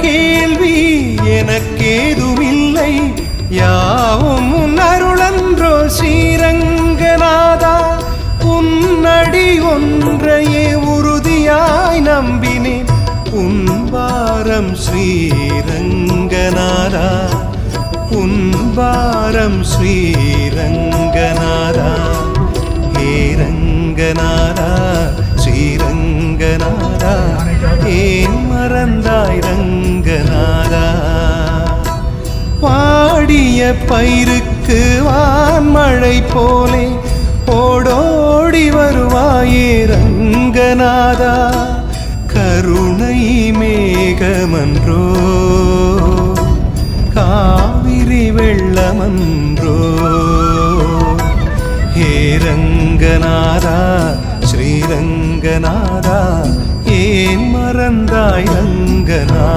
கேள்வி எனக்கேதுமில்லை, யாவும் உன் அருளன்றோ ஸ்ரீரங்கநாதா. உன்னடி ஒன்றையே உறுதியாய் நம்பினேன், உன் பாரம் ஸ்ரீரங்கநாதா, உன் பாரம் ஸ்ரீரங்கநாதா. ஹே ரங்கநாதா ஸ்ரீரங்கநாதா, ஏன் மறந்தாய் ரங்கநாதா. பாடிய பயிருக்கு வான்மழை போலே ஓடோடி வருவாயே ரங்கநாதா. கருணை மேகமன்றோ காவிரி வெள்ளமன்றோ. ஹே ரங்கநாதா ஸ்ரீரங்கநாதா, ஏன் மறந்தாய் ரங்கநாதா.